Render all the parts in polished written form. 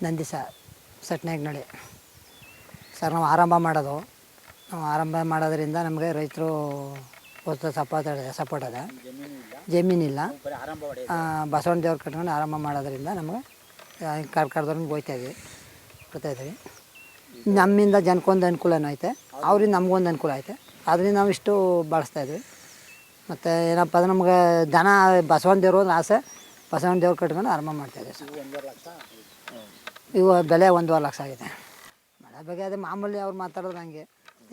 ನಂದಿಸ ಸಟ್ನಾಯಕನಹಳ್ಳಿ sir. ನಾವು ಆರಂಭ ಮಾಡೋದ್ರಿಂದ ನಮಗೆ ರೈತರು ಹೊಸ ಸಪೋರ್ಟ್ ಅದ. ಜಮೀನಿಲ್ಲ, ಬಸವಣ್ಣ ದೇವ್ರು ಕಟ್ಕೊಂಡು ಆರಂಭ ಮಾಡೋದ್ರಿಂದ ನಮಗೆ ಕರ್ದವ್ರಿಗೆ ಬರ್ತಾಯಿದ್ದೀವಿ. ನಮ್ಮಿಂದ ಜನಕ್ಕೊಂದು ಅನುಕೂಲನೂ ಐತೆ, ಅವ್ರಿಂದ ನಮಗೊಂದು ಅನುಕೂಲ ಐತೆ. ಅದರಿಂದ ನಾವು ಇಷ್ಟು ಬಳಸ್ತಾಯಿದ್ವಿ. ಮತ್ತು ಏನಪ್ಪ ಅಂದ್ರೆ ನಮ್ಗೆ ದನ ಬಸವಣ್ಣ ದೇವರು ಒಂದು ಆಸೆ, ಬಸವಣ್ಣ ದೇವ್ರು ಕಟ್ಕೊಂಡು ಆರಂಭ ಮಾಡ್ತಾಯಿದ್ದೀವಿ ಸರ್. ಇವು ಬೆಲೆ 1.5 ಲಕ್ಷ ಆಗಿದೆ. ಮಳೆ ಬಗ್ಗೆ ಅದೇ ಮಾಮೂಲಿ ಅವ್ರು ಮಾತಾಡೋದು ಹಂಗೆ,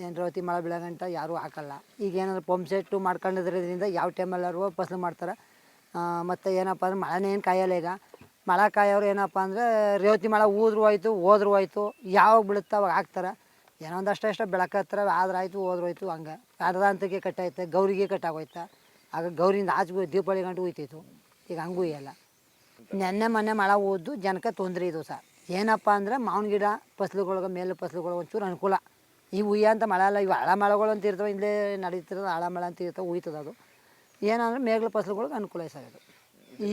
ಏನು ರೌತಿ ಮಳೆ ಬೀಳೋಗಂಟ ಯಾರೂ ಹಾಕಲ್ಲ. ಈಗ ಏನಾದ್ರು ಪಂಪ್ ಸೆಟ್ಟು ಮಾಡ್ಕೊಂಡಿದ್ರಿಂದ ಯಾವ ಟೈಮಲ್ಲಾರು ಫಸಲು ಮಾಡ್ತಾರೆ. ಮತ್ತು ಏನಪ್ಪ ಅಂದ್ರೆ ಮಳೆನೇ ಏನು ಕಾಯಲ್ಲ. ಈಗ ಮಳೆ ಕಾಯೋರು ಏನಪ್ಪ ಅಂದರೆ ರೇವತಿ ಮಳೆ ಹೋದ್ರೂ ಹೋಯ್ತು, ಯಾವಾಗ ಬೀಳುತ್ತೆ ಅವಾಗ ಹಾಕ್ತಾರೆ. ಏನೋ ಒಂದಷ್ಟು ಬೆಳಕತ್ತರ ಆದ್ರೆ ಆಯಿತು, ಹೋದ್ರೂ ಹೋಯ್ತು. ಹಂಗೆ ಅರ್ಧಾಂತಕ್ಕೆ ಕಟ್ಟೈತೆ, ಗೌರಿಗೆ ಕಟ್ಟಾಗೋಯ್ತು. ಆಗ ಗೌರಿಯಿಂದ ಆಚೆ ದೀಪಾವಳಿ ಗಂಟು ಹೋಯ್ತಿತ್ತು. ಈಗ ಹಂಗೂ ಇಲ್ಲ. ನೆನ್ನೆ ಮೊನ್ನೆ ಮಳೆ ಹೋದ್ದು ಜನಕ್ಕೆ ತೊಂದರೆ ಇದು ಸರ್. ಏನಪ್ಪ ಅಂದರೆ ಮಾವಿನ ಗಿಡ ಫಸಲುಗಳ್ಗೆ ಮೇಲೆ ಫಸಲುಗಳು ಒಂಚೂರು ಅನುಕೂಲ. ಈ ಅಂತ ಮಳೆ ಅಲ್ಲ, ಇವು ಹಳ ಮಳೆಗಳು ಅಂತ ಇರ್ತವೆ, ಇಲ್ಲೇ ನಡೀತಿರೋದು ಹಳ ಮಳೆ ಅಂತ ಇರ್ತವೆ, ಹುಯ್ತದೆ. ಅದು ಏನಂದರೆ ಮೇಘಲ ಫಸಲುಗಳ್ಗೆ ಅನುಕೂಲ ಸರ್. ಇದು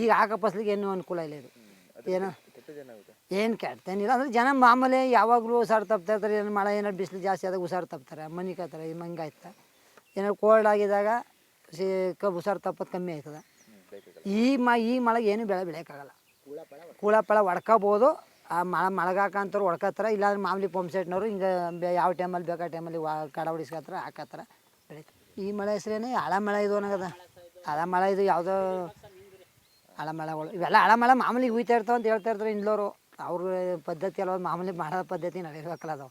ಈಗ ಹಾಕೋ ಫಸಲಿಗೆ ಏನೂ ಅನುಕೂಲ ಇಲ್ಲ. ಇದು ಏನು ಕೆಟ್ಟೇನಿಲ್ಲ ಅಂದರೆ ಜನ ಮಾಮೂಲಿ ಯಾವಾಗಲೂ ಹುಷಾರು ತಪ್ತಾಯಿರ್ತಾರೆ. ಏನು ಮಳೆ ಏನಾರು ಬಿಸಿಲು ಜಾಸ್ತಿ ಆದಾಗ ಹುಷಾರು ತಪ್ತಾರೆ, ಮನಿಕತ್ತಾರೆ. ಹಿಂಗಾಯ್ತು. ಏನಾದ್ರು ಕೋಲ್ಡ್ ಆಗಿದಾಗ ಹುಷಾರು ತಪ್ಪೋದು ಕಮ್ಮಿ ಆಯ್ತದೆ. ಈ ಮಳೆಗೆ ಏನು ಬೆಳೆ ಬೆಳೆಯೋಕ್ಕಾಗಲ್ಲ. ಕೂಳ ಪಳ ಹೊಡ್ಕೋಬೋದು. ಆ ಮಳೆಗಾಕಂತವ್ರು ಹೊಡ್ಕೋತಾರೆ. ಇಲ್ಲಾಂದ್ರೆ ಮಾಮೂಲಿ ಪಂಪ್ ಸೆಟ್ನವರು ಹಿಂಗೆ ಯಾವ ಟೈಮಲ್ಲಿ ಬೇಕಾ ಟೈಮಲ್ಲಿ ಕಡ ಹೊಡಿಸ್ಕೊತಾರೆ, ಹಾಕತ್ತಾರೆ, ಬೆಳೀತಾರೆ. ಈ ಮಳೆ ಹೆಸ್ರೇನೆ ಹಳ ಮಳೆ ಇದು ಅನ್ನೋದ. ಹಳ ಮಳೆ ಇದು ಯಾವುದೋ ಹಳ ಮಳೆಗಳು ಇವೆಲ್ಲ ಹಳ ಮಳೆ ಮಾಮೂಲಿ ಹುಯ್ತಾ ಇರ್ತಾವೆ ಅಂತ ಹೇಳ್ತಾ ಇರ್ತಾರೆ ಇಂದ್ಲವರು. ಅವ್ರ ಪದ್ಧತಿ ಅಲ್ಲ, ಮಾಮೂಲಿ ಮಾಡೋ ಪದ್ಧತಿ ನಡೆಯಬೇಕಲ್ಲ ಅದು.